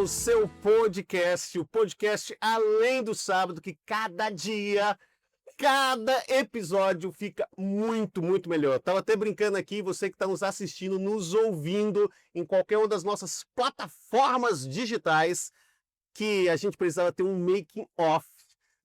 ao seu podcast, o podcast Além do Sábado, que cada dia, cada episódio fica muito, muito melhor. Tava até brincando aqui, você que está nos assistindo, nos ouvindo em qualquer uma das nossas plataformas digitais, que a gente precisava ter um making off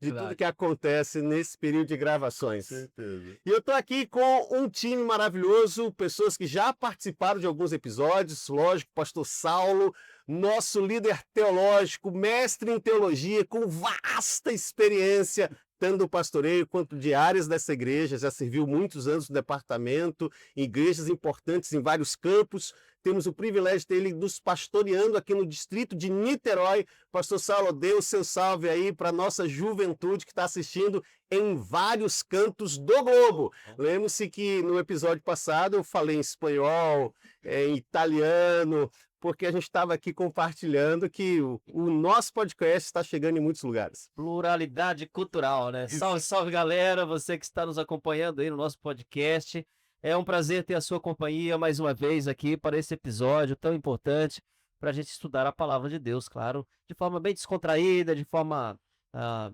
de tudo que acontece nesse período de gravações. Certeza. E eu tô aqui com um time maravilhoso, pessoas que já participaram de alguns episódios, lógico, pastor Saulo, nosso líder teológico, mestre em teologia, com vasta experiência, tanto do pastoreio quanto de áreas dessa igreja, já serviu muitos anos no departamento, em igrejas importantes em vários campos. Temos o privilégio de ter ele nos pastoreando aqui no distrito de Niterói. Pastor Saulo, dê o seu salve aí para a nossa juventude que está assistindo em vários cantos do globo. Lembre-se que no episódio passado eu falei em espanhol, em italiano, porque a gente estava aqui compartilhando que o nosso podcast está chegando em muitos lugares. Pluralidade cultural, né? Salve, salve, galera, você que está nos acompanhando aí no nosso podcast. É um prazer ter a sua companhia mais uma vez aqui para esse episódio tão importante para a gente estudar a palavra de Deus, claro, de forma bem descontraída, de forma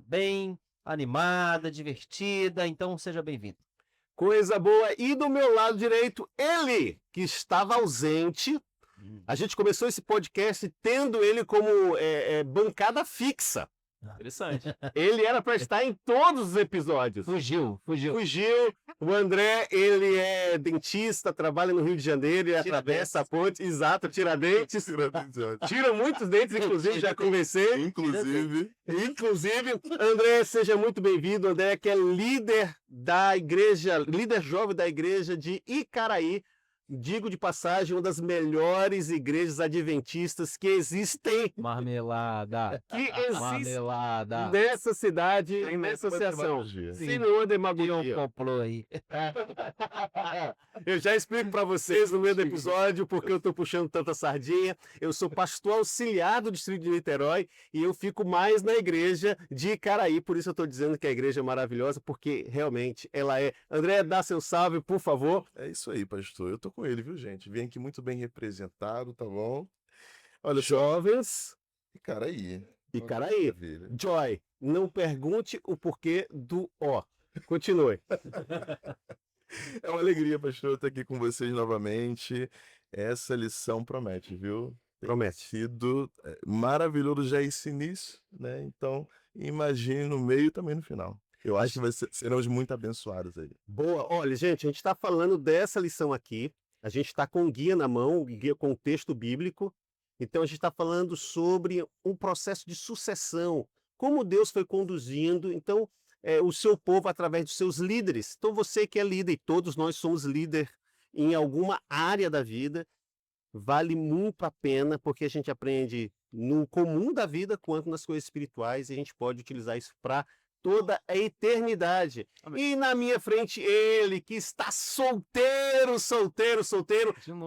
bem animada, divertida. Então, seja bem-vindo. Coisa boa. E do meu lado direito, ele, que estava ausente. A gente começou esse podcast tendo ele como bancada fixa. Interessante. Ele era para estar em todos os episódios. Fugiu. O André, ele é dentista, trabalha no Rio de Janeiro, ele atravessa a ponte. Exato, tira dentes. Tira muitos dentes, inclusive, já conversei. Inclusive, André, seja muito bem-vindo. André, que é líder da igreja, líder jovem da igreja de Icaraí. Digo de passagem, uma das melhores igrejas adventistas que existem. Marmelada. Que existe Marmelada. nessa cidade e nessa associação. Se não é demagogia. Comprou aí. Eu já explico para vocês no meio do episódio porque eu estou puxando tanta sardinha. Eu sou pastor auxiliar do distrito de Niterói e eu fico mais na igreja de Icaraí. Por isso eu estou dizendo que a igreja é maravilhosa, porque realmente ela é. André, dá seu salve, por favor. É isso aí, pastor. Eu tô com ele, viu, gente? Vem aqui muito bem representado, tá bom? Olha, Jovens, Icaraí. Icaraí. Joy, não pergunte o porquê do ó. Continue. É uma alegria, pastor, estar aqui com vocês novamente. Essa lição promete, viu? Promete. Sido maravilhoso já esse início, né? Então, imagine no meio e também no final. Eu acho que seremos muito abençoados aí. Boa. Olha, gente, a gente está falando dessa lição aqui. A gente está com um guia na mão, um guia com texto bíblico. Então, a gente está falando sobre um processo de sucessão, como Deus foi conduzindo, então, o seu povo através dos seus líderes. Então, você que é líder, e todos nós somos líder em alguma área da vida, vale muito a pena, porque a gente aprende no comum da vida, quanto nas coisas espirituais, e a gente pode utilizar isso para toda a eternidade. Amém. E na minha frente, ele que está solteiro,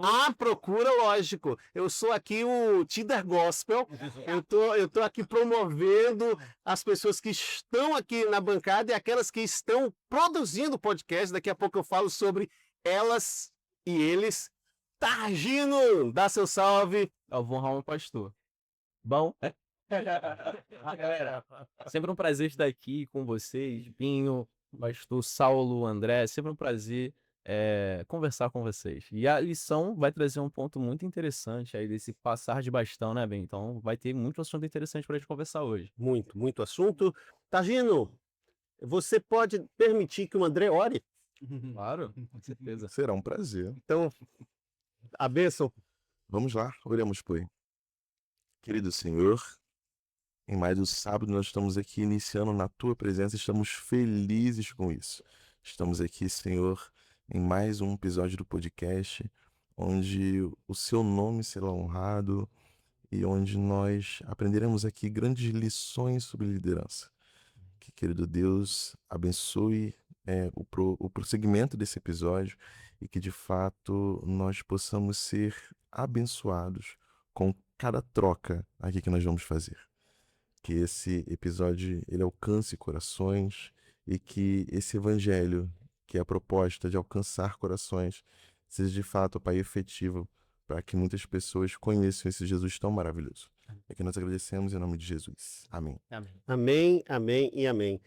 à procura, lógico. Eu sou aqui o Tinder Gospel, eu tô aqui promovendo as pessoas que estão aqui na bancada e aquelas que estão produzindo podcast. Daqui a pouco eu falo sobre elas e eles. Targino, dá seu salve. Eu vou honrar um pastor. Bom, galera, sempre um prazer estar aqui com vocês, Binho, pastor Saulo, André, sempre um prazer conversar com vocês. E a lição vai trazer um ponto muito interessante aí desse passar de bastão, né, Ben? Então vai ter muito assunto interessante para a gente conversar hoje. Muito assunto. Targino, você pode permitir que o André ore? Claro, com certeza. Será um prazer. Então, a bênção. Vamos lá, oremos, pois. Querido Senhor, em mais um sábado nós estamos aqui iniciando na Tua presença, estamos felizes com isso. Estamos aqui, Senhor, em mais um episódio do podcast, onde o Seu nome será honrado e onde nós aprenderemos aqui grandes lições sobre liderança. Que, querido Deus, abençoe o prosseguimento desse episódio e que, de fato, nós possamos ser abençoados com cada troca aqui que nós vamos fazer. Que esse episódio ele alcance corações e que esse evangelho, que é a proposta de alcançar corações, seja de fato, Pai, efetivo para que muitas pessoas conheçam esse Jesus tão maravilhoso. É que nós agradecemos em nome de Jesus. Amém. Amém. Amém, amém e amém.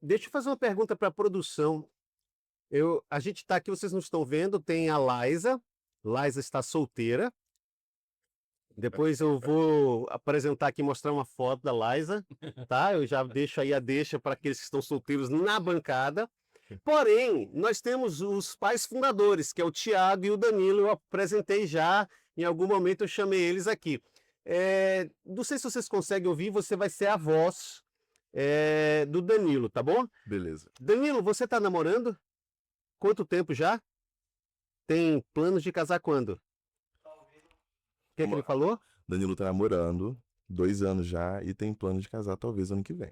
Deixa eu fazer uma pergunta para a produção. A gente está aqui, vocês não estão vendo, tem a Laisa. Laisa está solteira. Depois eu vou apresentar aqui, mostrar uma foto da Laisa, tá? Eu já deixo aí a deixa para aqueles que estão solteiros na bancada. Porém, nós temos os pais fundadores, que é o Tiago e o Danilo. Eu apresentei já, em algum momento eu chamei eles aqui. Não sei se vocês conseguem ouvir, você vai ser a voz do Danilo, tá bom? Beleza. Danilo, você tá namorando? Quanto tempo já? Tem planos de casar quando? O que é que ele falou? Danilo tá namorando 2 anos já e tem plano de casar talvez ano que vem.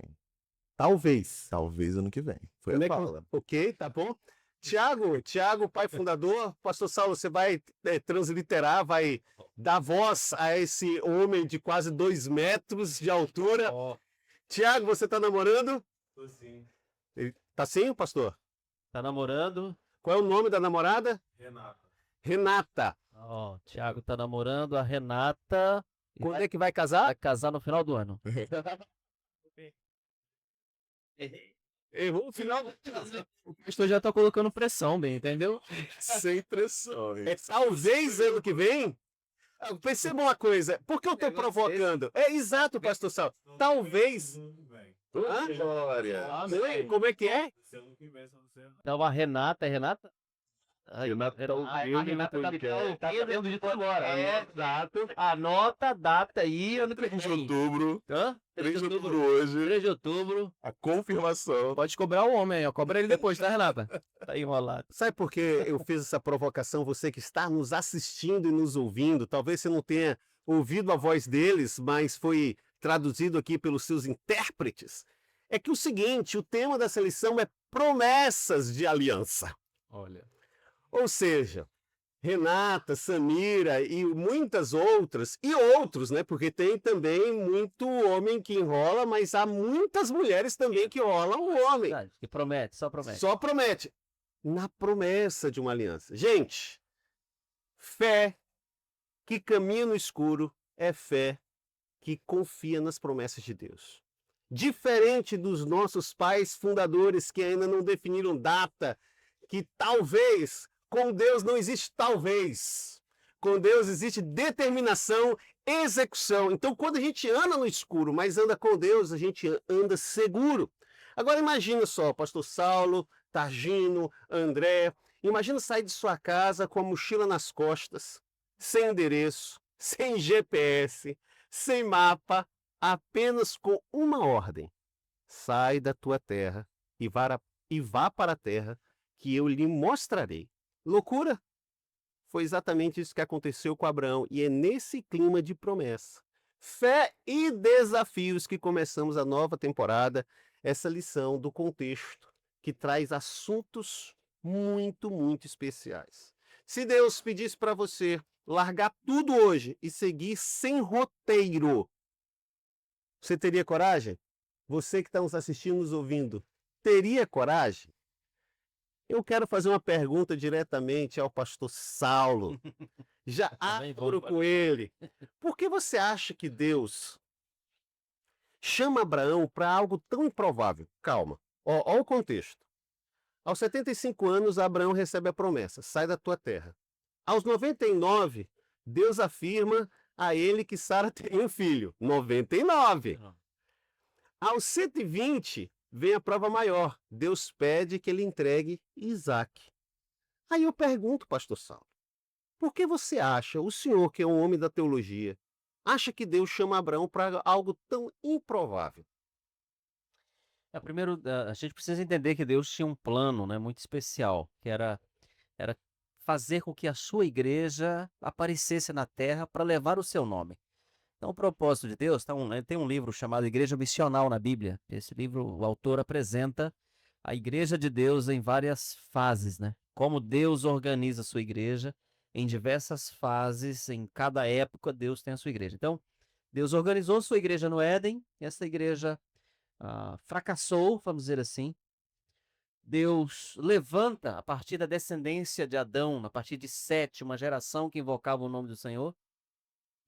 Talvez. Talvez ano que vem. Foi Como a é que- fala. Ok, tá bom. Tiago, pai fundador. Pastor Saulo, você vai transliterar, vai dar voz a esse homem de quase 2 metros de altura. Ó, Tiago, você tá namorando? Tô sim. Tá sim, pastor? tá namorando? Qual é o nome da namorada? Renata. Renata. Ó, o Thiago tá namorando a Renata e Quando vai, é que vai casar? vai casar no final do ano. Errou o final. O pastor já tá colocando pressão, bem, entendeu? Sem pressão, hein? Talvez ano que vem. Perceba uma coisa, por que eu tô Negócio provocando? É exato, pastor Saulo. Talvez. Ano que vem. Hã? Glória. Amém. Como é que é? Esse ano que vem, só você. Então a Renata, é Renata? Renata tá ouvindo a Renata no tá podcast. tá sabendo de tudo agora. É, Exato. Anota a data aí, ano que 3 de vem. outubro. Hã? 3 de outubro hoje. 3 de outubro. A confirmação. Pode cobrar o homem aí, ó. Cobra ele depois, tá, Renata? Tá enrolado. Sabe por que eu fiz essa provocação? Você que está nos assistindo e nos ouvindo, talvez você não tenha ouvido a voz deles, mas foi traduzido aqui pelos seus intérpretes. É que o seguinte, o tema dessa lição é promessas de aliança. Olha. Ou seja, Renata, Samira e muitas outras, e outros, né? Porque tem também muito homem que enrola, mas há muitas mulheres também que enrolam o homem. Verdade, que promete, só promete. Só promete. Na promessa de uma aliança. Gente, fé que caminha no escuro é fé que confia nas promessas de Deus. Diferente dos nossos pais fundadores que ainda não definiram data, que talvez, com Deus não existe talvez. Com Deus existe determinação, execução. Então, quando a gente anda no escuro, mas anda com Deus, a gente anda seguro. Agora imagina só, pastor Saulo, Targino, André, imagina sair de sua casa com a mochila nas costas, sem endereço, sem GPS, sem mapa, apenas com uma ordem. Sai da tua terra e vá para a terra que eu lhe mostrarei. Loucura? Foi exatamente isso que aconteceu com Abraão e é nesse clima de promessa, fé e desafios que começamos a nova temporada, essa lição do contexto que traz assuntos muito, muito especiais. Se Deus pedisse para você largar tudo hoje e seguir sem roteiro, você teria coragem? Você que está nos assistindo, nos ouvindo, teria coragem? Eu quero fazer uma pergunta diretamente ao pastor Saulo. Já Também abro vamos com ele. Por que você acha que Deus chama Abraão para algo tão improvável? Calma. Ó o contexto. Aos 75 anos, Abraão recebe a promessa: sai da tua terra. Aos 99, Deus afirma a ele que Sara teria um filho. 99. Aos 120, vem a prova maior. Deus pede que ele entregue Isaac. Aí eu pergunto, pastor Saulo, por que você acha, o senhor que é um homem da teologia, acha que Deus chama Abraão para algo tão improvável? Primeiro, a gente precisa entender que Deus tinha um plano, né, muito especial, que era fazer com que a sua igreja aparecesse na terra para levar o seu nome. Então, o propósito de Deus, tem um livro chamado Igreja Missional na Bíblia. Esse livro, o autor apresenta a igreja de Deus em várias fases, né? Como Deus organiza a sua igreja em diversas fases, em cada época Deus tem a sua igreja. Então, Deus organizou a sua igreja no Éden, e essa igreja fracassou, vamos dizer assim. Deus levanta a partir da descendência de Adão, a partir de Sete, uma geração que invocava o nome do Senhor.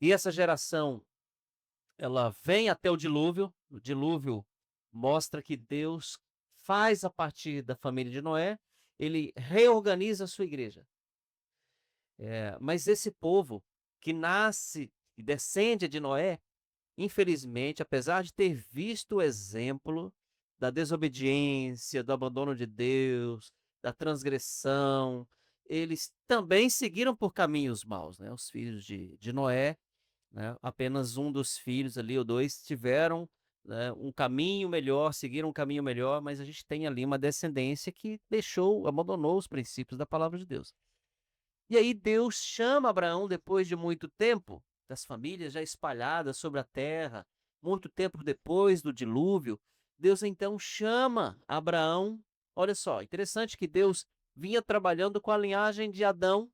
E essa geração, ela vem até o dilúvio. O dilúvio mostra que Deus faz a partir da família de Noé, ele reorganiza a sua igreja. Mas esse povo que nasce e descende de Noé, infelizmente, apesar de ter visto o exemplo da desobediência, do abandono de Deus, da transgressão, eles também seguiram por caminhos maus, né? Os filhos de Noé, né? Apenas um dos filhos ali, ou dois, tiveram, né, um caminho melhor, seguiram um caminho melhor, mas a gente tem ali uma descendência que abandonou os princípios da palavra de Deus. E aí Deus chama Abraão depois de muito tempo, das famílias já espalhadas sobre a terra, muito tempo depois do dilúvio, Deus então chama Abraão. Olha só, interessante que Deus vinha trabalhando com a linhagem de Adão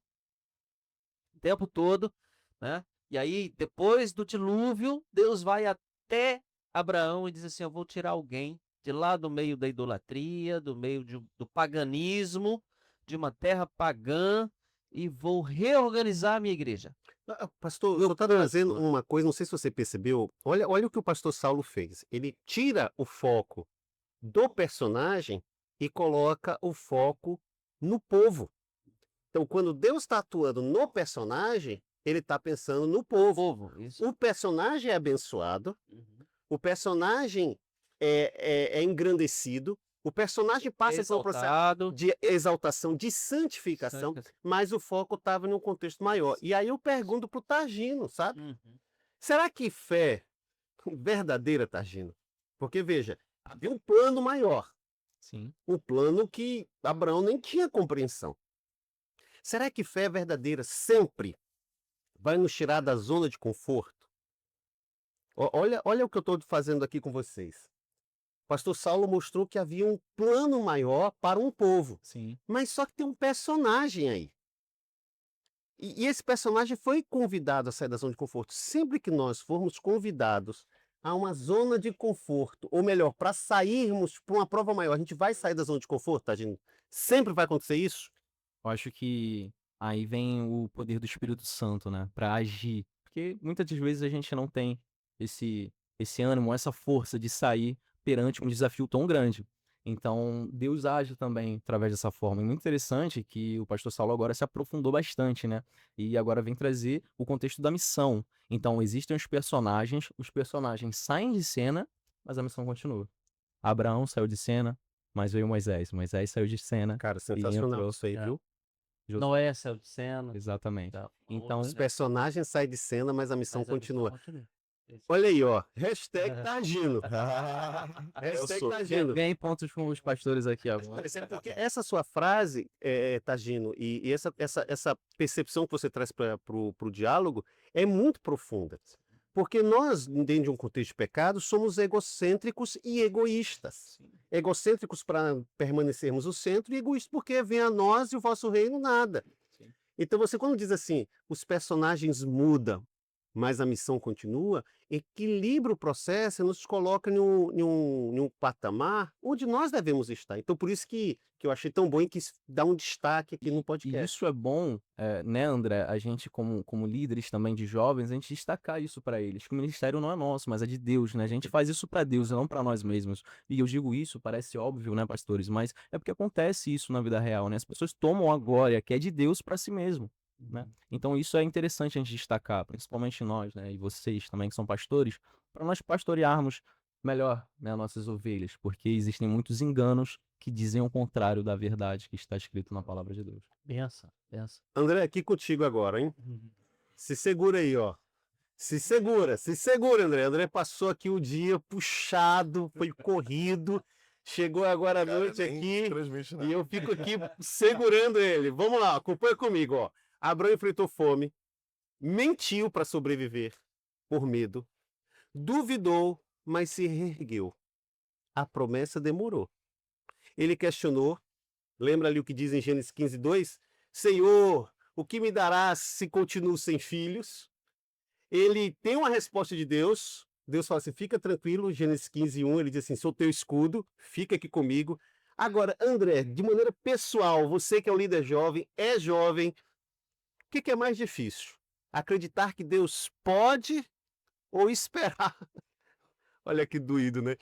o tempo todo, né? E aí, depois do dilúvio, Deus vai até Abraão e diz assim: eu vou tirar alguém de lá do meio da idolatria, do meio do paganismo, de uma terra pagã, e vou reorganizar a minha igreja. Pastor, eu estou trazendo uma coisa, não sei se você percebeu. Olha o que o pastor Saulo fez. Ele tira o foco do personagem e coloca o foco no povo. Então, quando Deus está atuando no personagem, ele está pensando no povo. Isso. O personagem é abençoado, o personagem é engrandecido, o personagem passa por um processo de exaltação, de santificação, mas o foco estava num contexto maior. E aí eu pergunto para o Targino, sabe? Será que fé verdadeira, Targino? Porque, veja, havia um plano maior. Sim. Um plano que Abraão nem tinha compreensão. Será que fé verdadeira sempre vai nos tirar da zona de conforto? Olha o que eu estou fazendo aqui com vocês. O pastor Saulo mostrou que havia um plano maior para um povo. Sim. Mas só que tem um personagem aí. E esse personagem foi convidado a sair da zona de conforto. Sempre que nós formos convidados a uma zona de conforto, ou melhor, para sairmos para uma prova maior, a gente vai sair da zona de conforto, tá, gente? Sempre vai acontecer isso? Eu acho que aí vem o poder do Espírito Santo, né? Pra agir. Porque muitas das vezes a gente não tem esse ânimo, essa força de sair perante um desafio tão grande. Então, Deus age também através dessa forma. É muito interessante que o pastor Saulo agora se aprofundou bastante, né? E agora vem trazer o contexto da missão. Então, existem os personagens saem de cena, mas a missão continua. Abraão saiu de cena, mas veio Moisés. Moisés saiu de cena. Cara, sensacional isso aí, viu? Noé saiu de cena. Exatamente. Tá. Então, Os personagens saem de cena, mas a missão Mas a missão continua. continua. Isso. Olha aí, ó. Hashtag tá agindo. Hashtag tá agindo. ganhei pontos com os pastores aqui agora. Mas é porque essa sua frase, Tagino, e essa percepção que você traz para o diálogo é muito profunda. Porque nós, dentro de um contexto de pecado, somos egocêntricos e egoístas. Egocêntricos para permanecermos no centro e egoístas porque vem a nós e o vosso reino nada. Então você quando diz assim, os personagens mudam, mas a missão continua, equilibra o processo e nos coloca em um patamar onde nós devemos estar. Então, por isso que eu achei tão bom e quis dar um destaque aqui no E podcast. isso é bom, né, André? A gente, como líderes também de jovens, a gente destacar isso para eles. Que o ministério não é nosso, mas é de Deus, né? A gente faz isso para Deus e não para nós mesmos. E eu digo isso, parece óbvio, né, pastores? Mas é porque acontece isso na vida real, né? As pessoas tomam a glória que é de Deus para si mesmo. Né? Então isso é interessante a gente destacar, principalmente nós, né, e vocês também que são pastores, para nós pastorearmos melhor, né, nossas ovelhas, porque existem muitos enganos que dizem o contrário da verdade que está escrito na palavra de Deus. Benção. André, aqui contigo agora, hein? Se segura aí, ó. Se segura, André. André passou aqui o dia puxado, foi corrido, chegou agora à noite aqui e eu fico aqui segurando ele. Vamos lá, acompanha comigo, ó. Abraão enfrentou fome, mentiu para sobreviver por medo, duvidou, mas se reergueu. A promessa demorou. Ele questionou, lembra ali o que diz em Gênesis 15:2? Senhor, o que me darás se continuo sem filhos? Ele tem uma resposta de Deus. Deus fala assim, fica tranquilo, Gênesis 15:1, ele diz assim, sou teu escudo, fica aqui comigo. Agora, André, de maneira pessoal, você que é o líder jovem, o que é mais difícil? Acreditar que Deus pode ou esperar? Olha que doído, né?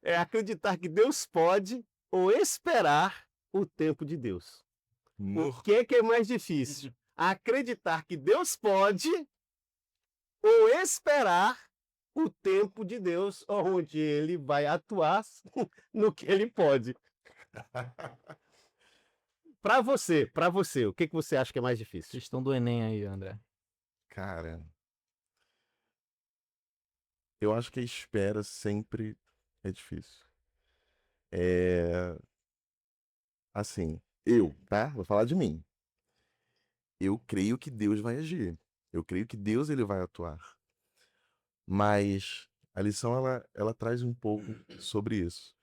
É acreditar que Deus pode ou esperar o tempo de Deus. O que é mais difícil? Acreditar que Deus pode ou esperar o tempo de Deus, onde ele vai atuar no que ele pode. Para você, o que você acha que é mais difícil? Questão do Enem aí, André. Cara, eu acho que a espera sempre é difícil. Assim, tá? Vou falar de mim. Eu creio que Deus vai agir. Eu creio que Deus ele vai atuar. Mas a lição ela traz um pouco sobre isso.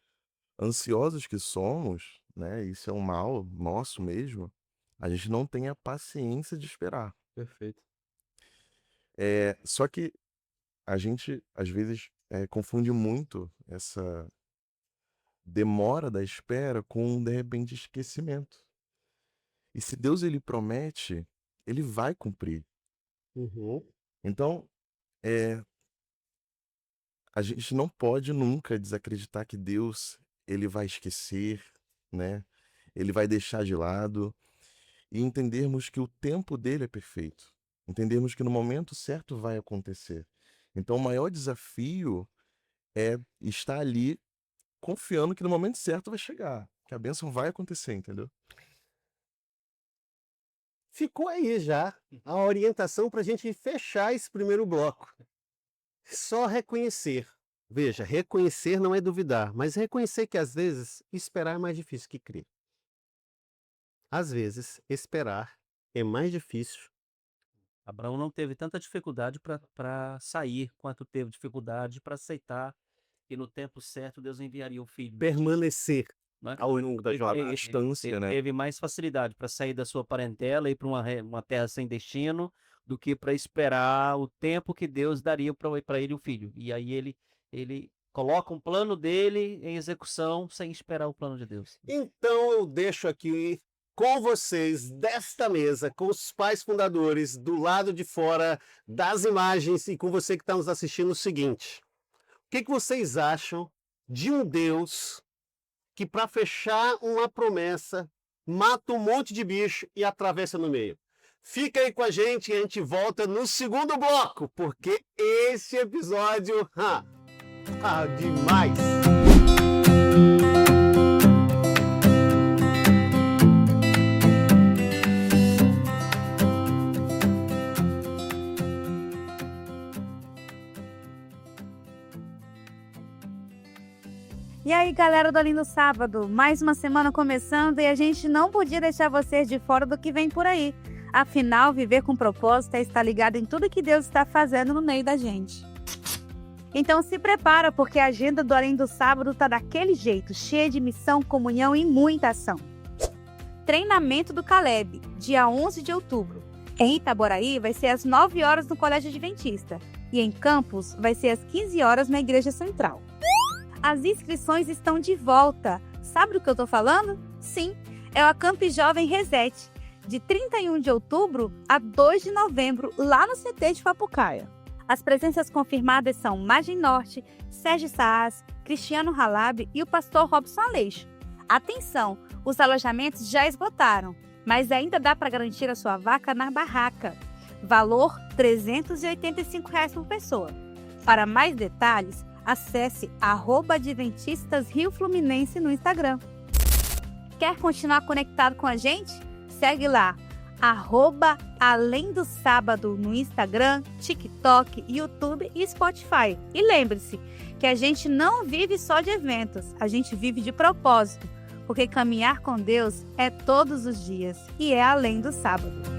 Ansiosos que somos, né? Isso é um mal nosso mesmo. A gente não tem a paciência de esperar. Perfeito. Só que a gente, às vezes, confunde muito essa demora da espera com, de repente, esquecimento. E se Deus ele promete, ele vai cumprir. Uhum. Então, a gente não pode nunca desacreditar que Deus ele vai esquecer, né? Ele vai deixar de lado e entendermos que o tempo dele é perfeito. Entendermos que no momento certo vai acontecer. Então, o maior desafio é estar ali confiando que no momento certo vai chegar, que a bênção vai acontecer, entendeu? Ficou aí já a orientação para a gente fechar esse primeiro bloco. Só reconhecer. Veja, reconhecer não é duvidar, mas reconhecer que às vezes esperar é mais difícil que crer. Às vezes, esperar é mais difícil. Abraão não teve tanta dificuldade para sair quanto teve dificuldade para aceitar que no tempo certo Deus enviaria o filho. Permanecer Né? ao longo da jornada. Ele distância, né? teve mais facilidade para sair da sua parentela e ir para uma terra sem destino do que para esperar o tempo que Deus daria para ele o filho. E aí ele coloca um plano dele em execução sem esperar o plano de Deus. Então eu deixo aqui com vocês, desta mesa, com os pais fundadores, do lado de fora das imagens e com você que está nos assistindo, o seguinte: o que vocês acham de um Deus que, para fechar uma promessa, mata um monte de bicho e atravessa no meio? Fica aí com a gente e a gente volta no segundo bloco, porque esse episódio, demais! E aí, galera do Lindo Sábado, mais uma semana começando e a gente não podia deixar vocês de fora do que vem por aí. Afinal, viver com propósito é estar ligado em tudo que Deus está fazendo no meio da gente. Então se prepara, porque a agenda do Além do Sábado tá daquele jeito, cheia de missão, comunhão e muita ação. Treinamento do Caleb, dia 11 de outubro. Em Itaboraí vai ser às 9 horas no Colégio Adventista e em Campos vai ser às 15 horas na Igreja Central. As inscrições estão de volta. Sabe do que eu tô falando? Sim, é o Acamp Jovem Reset, de 31 de outubro a 2 de novembro, lá no CT de Papucaia. As presenças confirmadas são Magem Norte, Sérgio Saas, Cristiano Halab e o pastor Robson Aleixo. Atenção, os alojamentos já esgotaram, mas ainda dá para garantir a sua vaca na barraca. Valor R$ 385 por pessoa. Para mais detalhes, acesse @Adventistas Rio Fluminense no Instagram. Quer continuar conectado com a gente? Segue lá, @Além do Sábado no Instagram, TikTok, YouTube e Spotify. E lembre-se que a gente não vive só de eventos, a gente vive de propósito, porque caminhar com Deus é todos os dias e é além do sábado.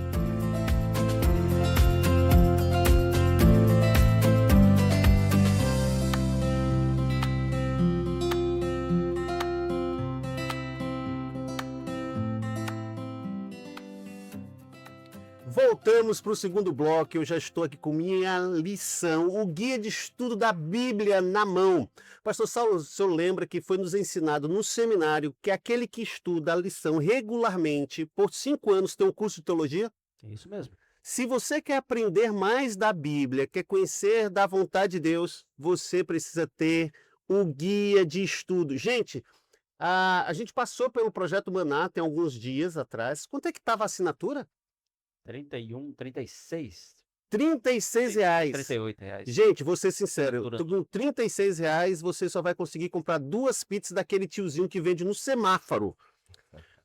Voltamos para o segundo bloco. Eu já estou aqui com minha lição, o guia de estudo da Bíblia na mão. Pastor Saulo, o senhor lembra que foi nos ensinado no seminário que aquele que estuda a lição regularmente por 5 anos tem um curso de teologia? É isso mesmo. Se você quer aprender mais da Bíblia, quer conhecer da vontade de Deus, você precisa ter o guia de estudo. Gente, a gente passou pelo Projeto Maná tem alguns dias atrás. Quanto é que estava a assinatura? 31, 36, R$ 36. 38 reais. Gente, vou ser sincero, Assinatura. com R$ 36 você só vai conseguir comprar 2 pizzas daquele tiozinho que vende no semáforo.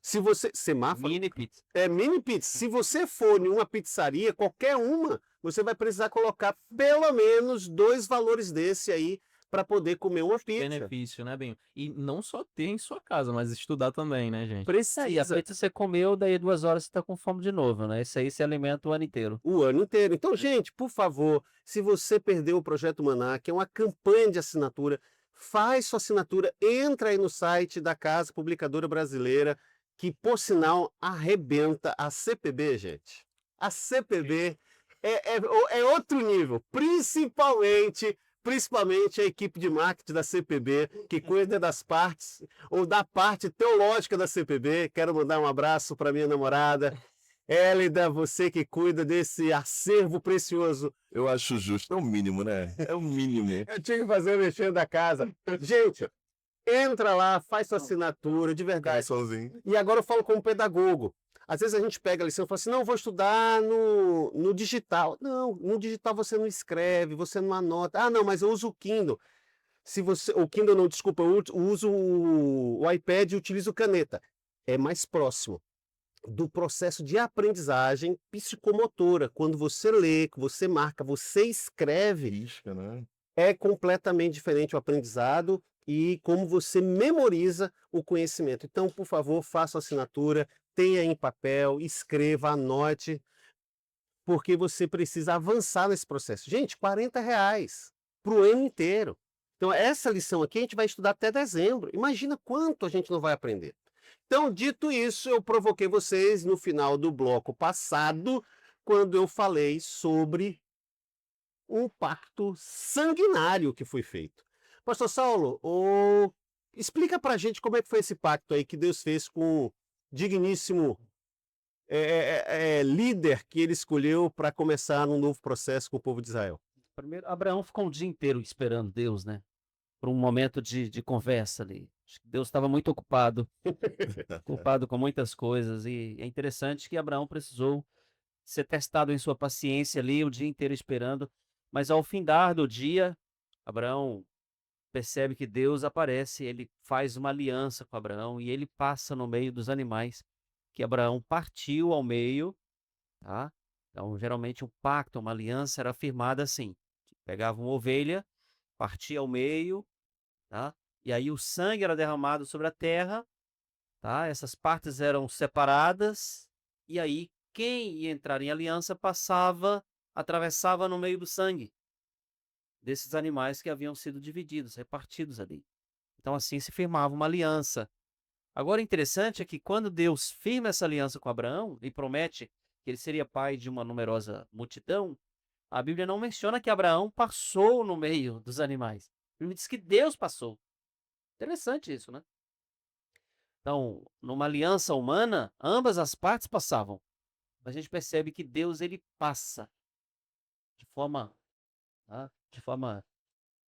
Se você... Semáforo? Mini pizza. É mini pizza. Se você for em uma pizzaria, qualquer uma, você vai precisar colocar pelo menos 2 valores desse aí para poder comer uma pizza. Benefício, né, Benho? E não só ter em sua casa, mas estudar também, né, gente? Aí a Precisa pizza você comeu, daí 2 horas você tá com fome de novo, né? Isso aí se alimenta o ano inteiro. o ano inteiro. Então, gente, por favor, se você perdeu o Projeto Maná, que é uma campanha de assinatura, faz sua assinatura, entra aí no site da Casa Publicadora Brasileira, que, por sinal, arrebenta a CPB, gente. A CPB é outro nível, principalmente a equipe de marketing da CPB, que cuida das partes, ou da parte teológica da CPB. Quero mandar um abraço para minha namorada, Hélida, você que cuida desse acervo precioso. Eu acho justo, é o mínimo, né? É o mínimo. Eu tinha que fazer o mexendo da casa. Gente, entra lá, faz sua assinatura, de verdade. Garçomzinho. E agora eu falo como pedagogo. Às vezes a gente pega a lição e fala assim, não, eu vou estudar no digital. Não, no digital você não escreve, você não anota. Ah, não, mas eu uso o Kindle. O Kindle não, desculpa, eu uso o iPad e utilizo caneta. É mais próximo do processo de aprendizagem psicomotora. Quando você lê, você marca, você escreve, Risca, né? é completamente diferente o aprendizado e como você memoriza o conhecimento. Então, por favor, faça a assinatura, tenha em papel, escreva, anote, porque você precisa avançar nesse processo. Gente, R$ 40 para o ano inteiro. Então, essa lição aqui a gente vai estudar até dezembro. Imagina quanto a gente não vai aprender. Então, dito isso, eu provoquei vocês no final do bloco passado, quando eu falei sobre um pacto sanguinário que foi feito. Pastor Saulo, explica pra gente como é que foi esse pacto aí que Deus fez com o digníssimo líder que ele escolheu para começar um novo processo com o povo de Israel. Primeiro, Abraão ficou um dia inteiro esperando Deus, né? Por um momento de conversa ali. Acho que Deus estava muito ocupado com muitas coisas. E é interessante que Abraão precisou ser testado em sua paciência ali o dia inteiro esperando. Mas ao findar do dia, Abraão percebe que Deus aparece, ele faz uma aliança com Abraão e ele passa no meio dos animais que Abraão partiu ao meio, tá? Então, geralmente, um pacto, uma aliança era firmada assim. Pegava uma ovelha, partia ao meio, tá? E aí o sangue era derramado sobre a terra, tá? Essas partes eram separadas, e aí quem ia entrar em aliança atravessava no meio do sangue desses animais que haviam sido divididos, repartidos ali. Então assim se firmava uma aliança. Agora, interessante é que quando Deus firma essa aliança com Abraão e promete que ele seria pai de uma numerosa multidão, a Bíblia não menciona que Abraão passou no meio dos animais. A Bíblia diz que Deus passou. Interessante isso, né? Então, numa aliança humana, ambas as partes passavam. A gente percebe que Deus, ele passa de forma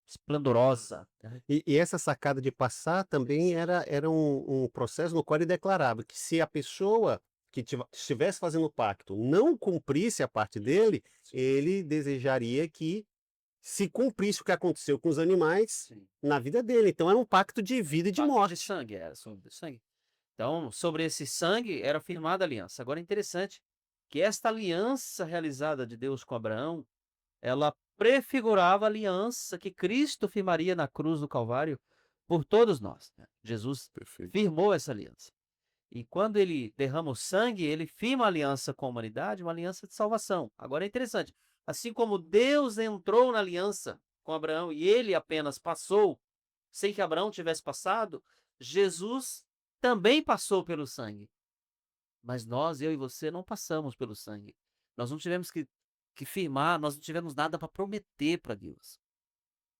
esplendorosa. E essa sacada de passar também era um processo no qual ele declarava que se a pessoa que estivesse fazendo o pacto não cumprisse a parte dele, ele desejaria que se cumprisse o que aconteceu com os animais Sim. na vida dele. Então era um pacto de vida e de Pacto morte. de sangue, era sobre sangue. Então, sobre esse sangue era firmada a aliança. Agora é interessante que esta aliança realizada de Deus com Abraão, ela prefigurava a aliança que Cristo firmaria na cruz do Calvário por todos nós, né? Jesus Perfeito. firmou essa aliança. E quando ele derrama o sangue, ele firma a aliança com a humanidade, uma aliança de salvação. Agora é interessante, assim como Deus entrou na aliança com Abraão e ele apenas passou, sem que Abraão tivesse passado, Jesus também passou pelo sangue. Mas nós, eu e você, não passamos pelo sangue. Nós não tivemos que firmar, nós não tivemos nada para prometer para Deus.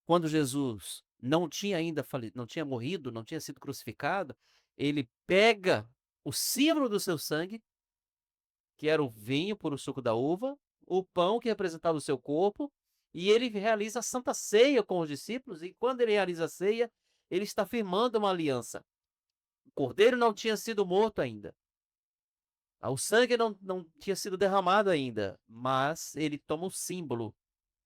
Quando Jesus não tinha ainda não tinha morrido, não tinha sido crucificado, ele pega o símbolo do seu sangue, que era o vinho por o suco da uva, o pão que representava o seu corpo, e ele realiza a Santa Ceia com os discípulos, e quando ele realiza a ceia, ele está firmando uma aliança. O cordeiro não tinha sido morto ainda. O sangue não tinha sido derramado ainda, mas ele toma o símbolo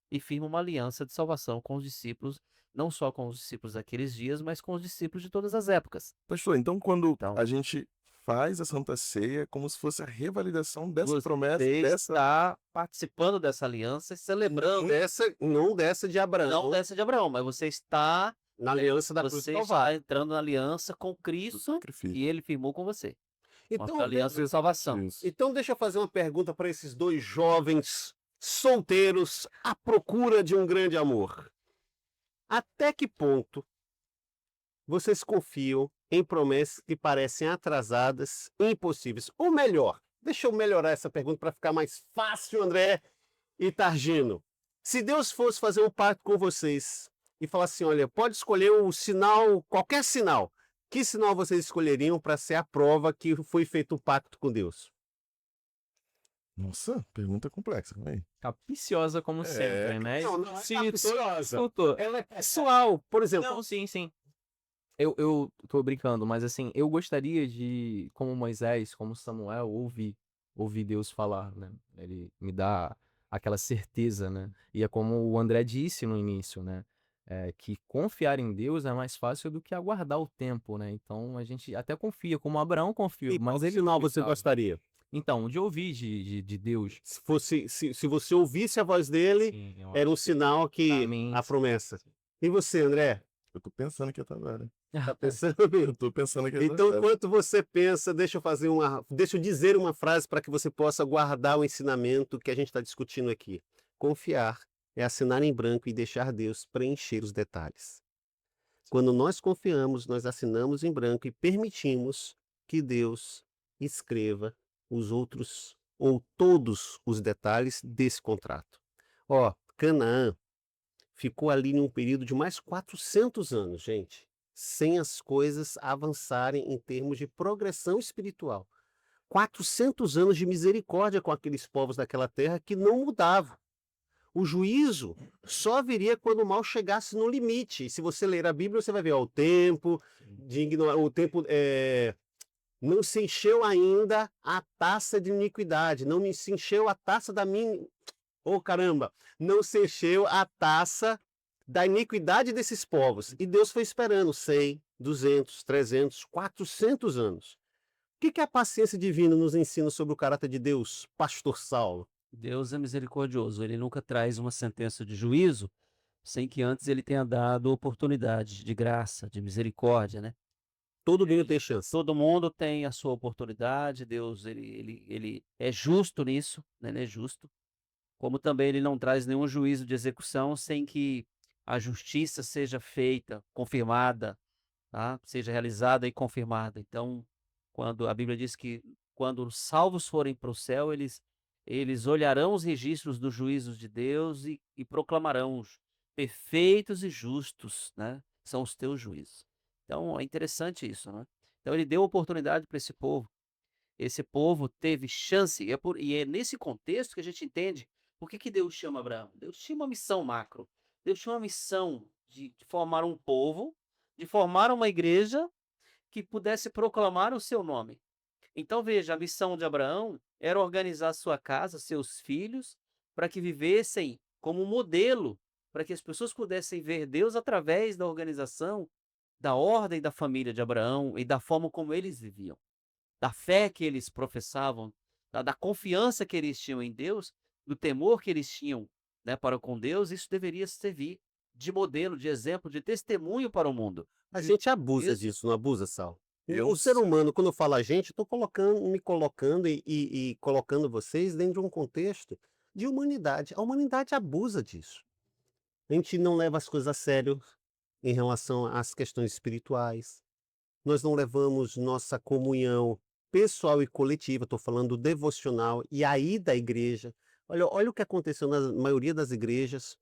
e firma uma aliança de salvação com os discípulos, não só com os discípulos daqueles dias, mas com os discípulos de todas as épocas. Pastor, então quando Então, a gente faz a Santa Ceia, é como se fosse a revalidação dessa promessa, você dessa... está participando dessa aliança e celebrando, Não dessa de Abraão, não dessa de Abraão, mas você está, na aliança da cruz do você Calvário. está entrando na aliança com do Cristo sacrifício. que ele firmou com você. Uma Então, aliança de salvação. Isso. então deixa eu fazer uma pergunta para esses dois jovens solteiros à procura de um grande amor. Até que ponto vocês confiam em promessas que parecem atrasadas e impossíveis? Ou melhor, deixa eu melhorar essa pergunta para ficar mais fácil, André e Targino. Se Deus fosse fazer um pacto com vocês e falar assim, olha, pode escolher o sinal, qualquer sinal, que sinal vocês escolheriam para ser a prova que foi feito um pacto com Deus? Nossa, pergunta complexa, calma aí. Capiciosa como sempre, né? Não é Se capciosa. Doutor, Ela é pessoal. Por exemplo, não, sim. Eu tô brincando, mas assim, eu gostaria de, como Moisés, como Samuel, ouvir Deus falar, né? Ele me dá aquela certeza, né? E é como o André disse no início, né? Que confiar em Deus é mais fácil do que aguardar o tempo, né? Então a gente até confia, como Abraão confiou, e qual mas ele sinal não você estava. gostaria? Então, de ouvir de Deus, Se você ouvisse a voz dele, sim, eu era um sinal que pra mim, a promessa. E você, André? Eu tô pensando aqui até agora. Tá pensando? Eu tô pensando aqui até Então, agora. enquanto você pensa, deixa eu dizer uma frase para que você possa guardar o ensinamento que a gente está discutindo aqui. Confiar é assinar em branco e deixar Deus preencher os detalhes. Quando nós confiamos, nós assinamos em branco e permitimos que Deus escreva os outros ou todos os detalhes desse contrato. Ó, Canaã ficou ali em um período de mais 400 anos, gente, sem as coisas avançarem em termos de progressão espiritual. 400 anos de misericórdia com aqueles povos daquela terra que não mudavam. O juízo só viria quando o mal chegasse no limite. E se você ler a Bíblia, você vai ver, ó, o tempo não se encheu ainda a taça de iniquidade, não se encheu a taça da minha... Oh, caramba! Não se encheu a taça da iniquidade desses povos. E Deus foi esperando 100, 200, 300, 400 anos. O que a paciência divina nos ensina sobre o caráter de Deus, Pastor Saulo? Deus é misericordioso, ele nunca traz uma sentença de juízo sem que antes ele tenha dado oportunidade de graça, de misericórdia, né? Todo mundo tem chance. Todo mundo tem a sua oportunidade, Deus ele é justo nisso, né? Ele é justo, como também ele não traz nenhum juízo de execução sem que a justiça seja feita, confirmada, tá? Seja realizada e confirmada. Então, quando a Bíblia diz que quando os salvos forem para o céu, eles olharão os registros dos juízos de Deus e proclamarão perfeitos e justos, né? São os teus juízos. Então é interessante isso, né? Então ele deu oportunidade para esse povo. Esse povo teve chance, e é nesse contexto que a gente entende por que Deus chama Abraão. Deus tinha uma missão macro. Deus tinha uma missão de formar um povo, de formar uma igreja que pudesse proclamar o seu nome. Então veja, a missão de Abraão era organizar sua casa, seus filhos, para que vivessem como um modelo, para que as pessoas pudessem ver Deus através da organização, da ordem da família de Abraão e da forma como eles viviam, da fé que eles professavam, da confiança que eles tinham em Deus, do temor que eles tinham, né, para com Deus. Isso deveria servir de modelo, de exemplo, de testemunho para o mundo. A gente abusa Isso. disso, não abusa, Sal? Eu O ser humano, quando eu falo a gente, estou me colocando e colocando vocês dentro de um contexto de humanidade. A humanidade abusa disso. A gente não leva as coisas a sério em relação às questões espirituais. Nós não levamos nossa comunhão pessoal e coletiva, estou falando do devocional e aí da igreja. Olha o que aconteceu na maioria das igrejas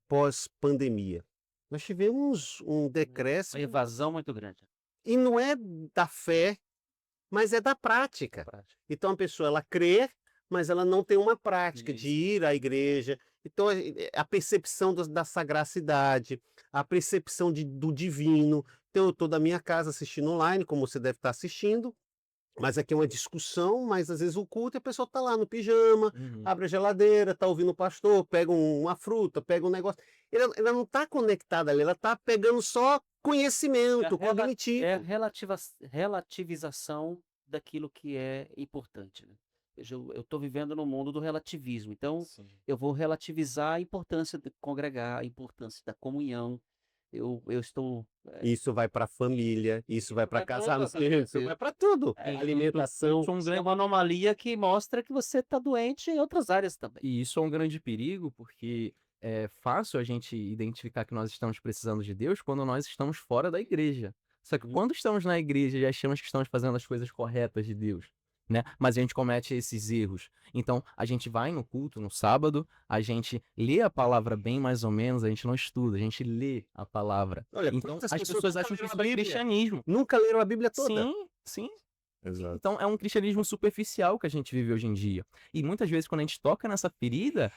pós-pandemia. Nós tivemos um Uma decréscimo, evasão muito grande. e não é da fé, mas é da prática. Prática. Então a pessoa ela crê, mas ela não tem uma prática de Isso. ir à igreja. Então a percepção da sagacidade, a percepção do divino. Então eu estou da minha casa assistindo online, como você deve estar assistindo, mas aqui é uma discussão, mas às vezes o culto e a pessoa está lá no pijama, Uhum. abre a geladeira, está ouvindo o pastor, pega uma fruta, pega um negócio. Ela não está conectada ali, ela está pegando só conhecimento cognitivo. É a relativização daquilo que é importante, né? Veja, eu estou vivendo no mundo do relativismo, então eu vou relativizar a importância de congregar, a importância da comunhão. Eu estou. Isso vai para a família, isso vai para vai pra casamento, tudo, isso vai para tudo. É, Alimentação. Isso é um É grande uma anomalia que mostra que você está doente em outras áreas também. E isso é um grande perigo, porque é fácil a gente identificar que nós estamos precisando de Deus quando nós estamos fora da igreja. Só que Uhum. quando estamos na igreja, já achamos que estamos fazendo as coisas corretas de Deus, né? Mas a gente comete esses erros. Então, a gente vai no culto no sábado, a gente lê a palavra bem mais ou menos, a gente não estuda, a gente lê a palavra. Olha, Então, quantas as pessoas pessoas nunca acham que leram isso a é Bíblia? cristianismo. Nunca leram a Bíblia toda. Sim, sim. Exato. Então, é um cristianismo superficial que a gente vive hoje em dia. E muitas vezes, quando a gente toca nessa ferida,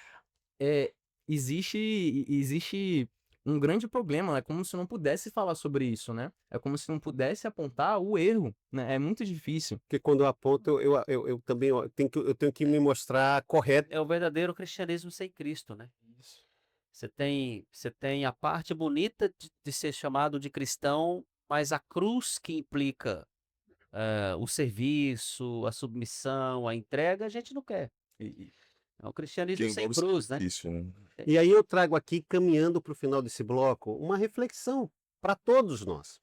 existe um grande problema. É como se não pudesse falar sobre isso, né? É como se não pudesse apontar o erro, né? É muito difícil. Porque quando eu aponto, eu também eu tenho que me mostrar correto. É o verdadeiro cristianismo sem Cristo, né? Você tem a parte bonita de ser chamado de cristão, mas a cruz que implica o serviço, a submissão, a entrega, a gente não quer. É um Que cristianismo sem envolve cruz, né? sacrifício, né? E aí eu trago aqui, caminhando para o final desse bloco, uma reflexão para todos nós.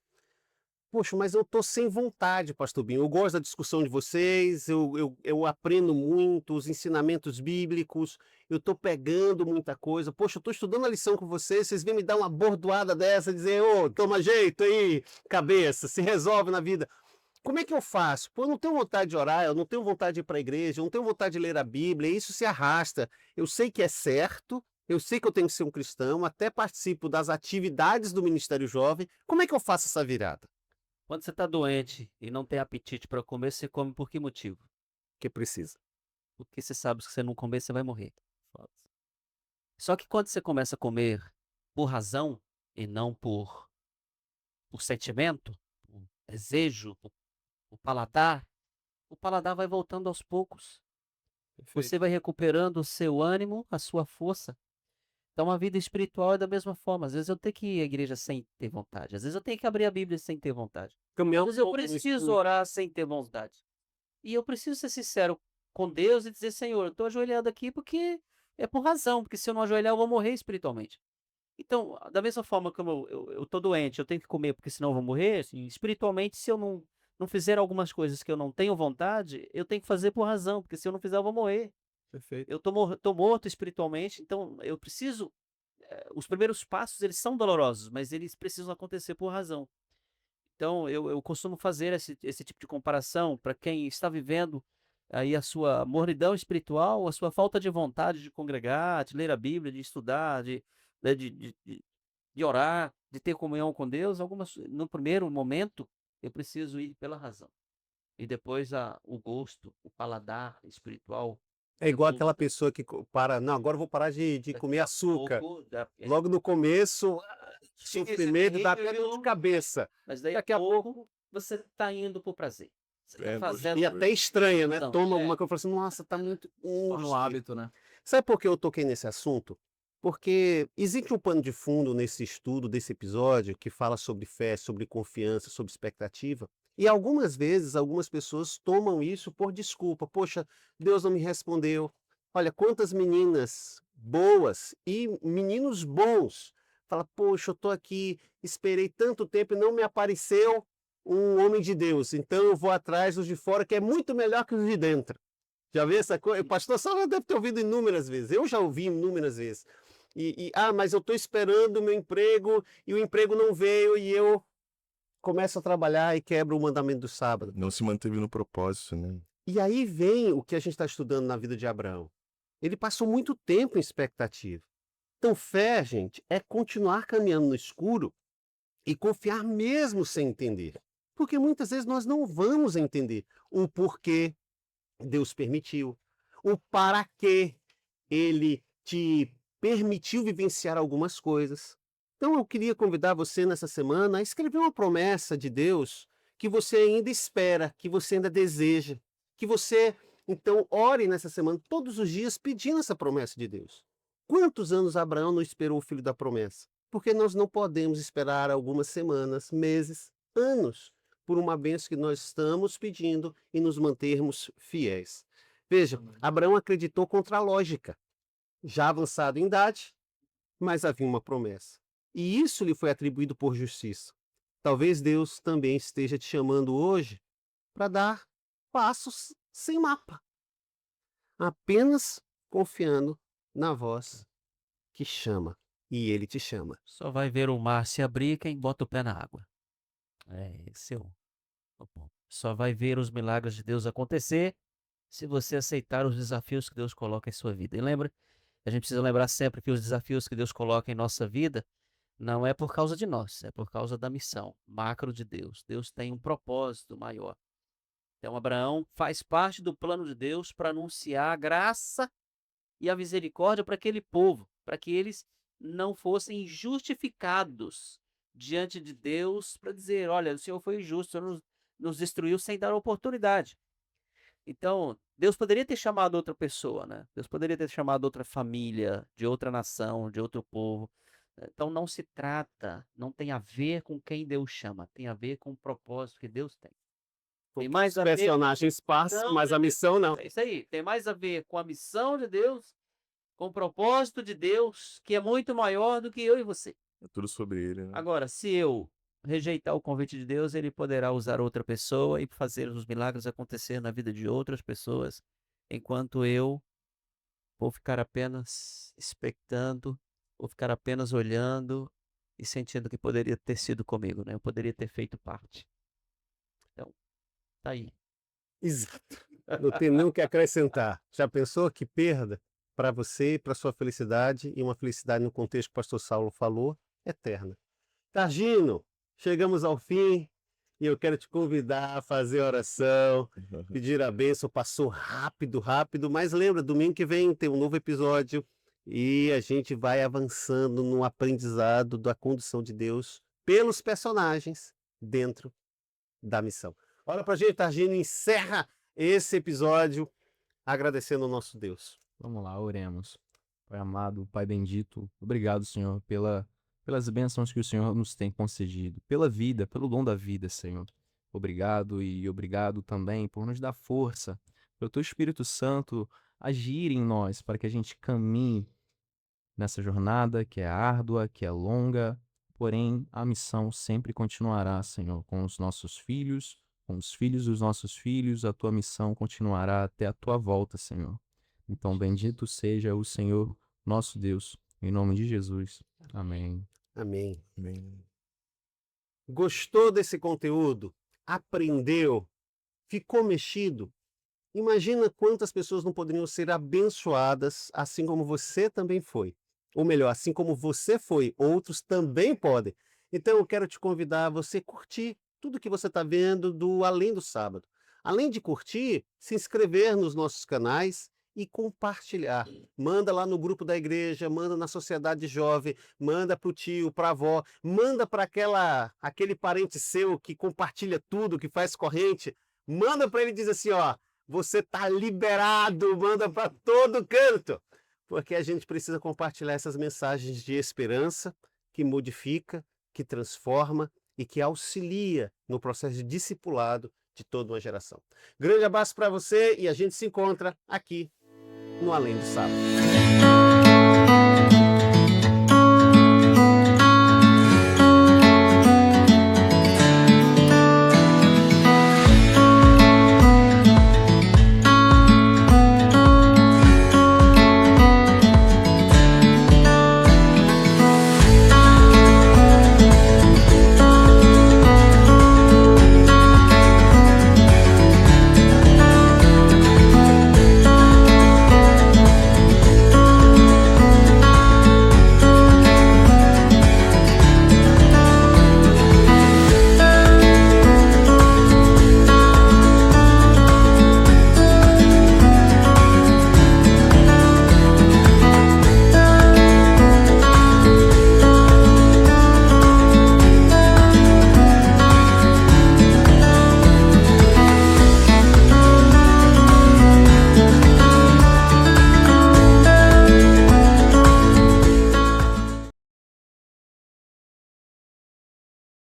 Poxa, mas eu estou sem vontade, Pastor Binho. Eu gosto da discussão de vocês, eu aprendo muito, os ensinamentos bíblicos, eu estou pegando muita coisa. Poxa, eu estou estudando a lição com vocês, vocês vêm me dar uma bordoada dessa, dizer, ô, toma jeito aí, cabeça, se resolve na vida. Como é que eu faço? Pô, eu não tenho vontade de orar, eu não tenho vontade de ir para a igreja, eu não tenho vontade de ler a Bíblia, e isso se arrasta. Eu sei que é certo, eu sei que eu tenho que ser um cristão, até participo das atividades do Ministério Jovem. Como é que eu faço essa virada? Quando você está doente e não tem apetite para comer, você come por que motivo? Que precisa. Porque você sabe que se você não comer, você vai morrer. Só que quando você começa a comer por razão e não por sentimento, por desejo, por o paladar vai voltando aos poucos. Você vai recuperando o seu ânimo, a sua força. Então a vida espiritual é da mesma forma. Às vezes eu tenho que ir à igreja sem ter vontade. Às vezes eu tenho que abrir a Bíblia sem ter vontade. Caminhar Às vezes eu preciso orar sem ter vontade. E eu preciso ser sincero com Deus e dizer, Senhor, eu estou ajoelhado aqui porque é por razão, porque se eu não ajoelhar eu vou morrer espiritualmente. Então, da mesma forma como eu estou doente, eu tenho que comer porque senão eu vou morrer, assim, espiritualmente, se eu não fizer algumas coisas que eu não tenho vontade, eu tenho que fazer por razão, porque se eu não fizer eu vou morrer. Perfeito. Eu tô morto espiritualmente, então eu preciso. Os primeiros passos eles são dolorosos, mas eles precisam acontecer por razão. Então eu costumo fazer esse tipo de comparação para quem está vivendo aí a sua mornidão espiritual, a sua falta de vontade de congregar, de ler a Bíblia, de estudar, né, de orar, de ter comunhão com Deus. No primeiro momento eu preciso ir pela razão e depois o gosto, o paladar espiritual. É igual aquela pessoa que para, não, agora eu vou parar de comer açúcar. Logo no começo, sofrimento, dá até dor de cabeça. Mas daí Daqui a pouco você está indo por prazer. Você tá É, fazendo. E até estranha, né? Não, Toma alguma coisa e fala assim, nossa, tá muito. No hábito, né? Sabe por que eu toquei nesse assunto? Porque existe um pano de fundo nesse estudo, desse episódio, que fala sobre fé, sobre confiança, sobre expectativa. E algumas vezes, algumas pessoas tomam isso por desculpa. Poxa, Deus não me respondeu. Olha, quantas meninas boas e meninos bons. Fala, poxa, eu estou aqui, esperei tanto tempo e não me apareceu um homem de Deus. Então eu vou atrás dos de fora, que é muito melhor que os de dentro. Já viu essa coisa? O pastor Saulo deve ter ouvido inúmeras vezes. Eu já ouvi inúmeras vezes. Mas eu estou esperando o meu emprego e o emprego não veio e eu começa a trabalhar e quebra o mandamento do sábado. Não se manteve no propósito, né? E aí vem o que a gente está estudando na vida de Abraão. Ele passou muito tempo em expectativa. Então, fé, gente, é continuar caminhando no escuro e confiar mesmo sem entender. Porque muitas vezes nós não vamos entender o porquê Deus permitiu, o para que Ele te permitiu vivenciar algumas coisas. Então, eu queria convidar você nessa semana a escrever uma promessa de Deus que você ainda espera, que você ainda deseja, que você, então, ore nessa semana todos os dias pedindo essa promessa de Deus. Quantos anos Abraão não esperou o filho da promessa? Porque nós não podemos esperar algumas semanas, meses, anos, por uma bênção que nós estamos pedindo e nos mantermos fiéis. Veja, Abraão acreditou contra a lógica, já avançado em idade, mas havia uma promessa. E isso lhe foi atribuído por justiça. Talvez Deus também esteja te chamando hoje para dar passos sem mapa, apenas confiando na voz que chama, e Ele te chama. Só vai ver o mar se abrir quem bota o pé na água. Esse é o ponto. Só vai ver os milagres de Deus acontecer se você aceitar os desafios que Deus coloca em sua vida. E lembra, a gente precisa lembrar sempre que os desafios que Deus coloca em nossa vida não é por causa de nós, é por causa da missão macro de Deus. Deus tem um propósito maior. Então, Abraão faz parte do plano de Deus para anunciar a graça e a misericórdia para aquele povo, para que eles não fossem justificados diante de Deus para dizer, olha, o Senhor foi injusto, o Senhor nos destruiu sem dar oportunidade. Então, Deus poderia ter chamado outra pessoa, né? Deus poderia ter chamado outra família, de outra nação, de outro povo. Então, não se trata, não tem a ver com quem Deus chama, tem a ver com o propósito que Deus tem. Tem mais a ver com Personagens passam, mas a missão não. É isso aí, tem mais a ver com a missão de Deus, com o propósito de Deus, que é muito maior do que eu e você. É tudo sobre ele, né? Agora, se eu rejeitar o convite de Deus, ele poderá usar outra pessoa e fazer os milagres acontecer na vida de outras pessoas, enquanto eu vou ficar apenas expectando, vou ficar apenas olhando e sentindo que poderia ter sido comigo, né? Eu poderia ter feito parte. Então, tá aí. Exato. Não tem nem o que acrescentar. Já pensou que perda para você e para sua felicidade, e uma felicidade no contexto que o pastor Saulo falou, eterna. Targino, chegamos ao fim e eu quero te convidar a fazer a oração, pedir a bênção. Passou rápido, mas lembra, domingo que vem tem um novo episódio e a gente vai avançando no aprendizado da condução de Deus pelos personagens dentro da missão. Ora pra gente, Targino, encerra esse episódio agradecendo ao nosso Deus. Vamos lá, oremos. Pai amado, Pai bendito, obrigado, Senhor, pelas bênçãos que o Senhor nos tem concedido, pela vida, pelo dom da vida, Senhor. Obrigado e obrigado também por nos dar força, pelo Teu Espírito Santo agir em nós para que a gente caminhe nessa jornada que é árdua, que é longa, porém a missão sempre continuará, Senhor, com os nossos filhos, com os filhos dos nossos filhos, a Tua missão continuará até a Tua volta, Senhor. Então, bendito seja o Senhor, nosso Deus, em nome de Jesus. Amém. Amém. Amém. Gostou desse conteúdo? Aprendeu? Ficou mexido? Imagina quantas pessoas não poderiam ser abençoadas, assim como você também foi. Ou melhor, assim como você foi, outros também podem. Então eu quero te convidar a você curtir tudo que você está vendo do Além do Sábado. Além de curtir, se inscrever nos nossos canais e compartilhar. Manda lá no grupo da igreja, manda na sociedade jovem, manda para o tio, para a avó, manda para aquele parente seu que compartilha tudo, que faz corrente. Manda para ele e diz assim, ó, você tá liberado, manda para todo canto. Porque a gente precisa compartilhar essas mensagens de esperança que modifica, que transforma e que auxilia no processo de discipulado de toda uma geração. Grande abraço para você e a gente se encontra aqui no Além do Sábado.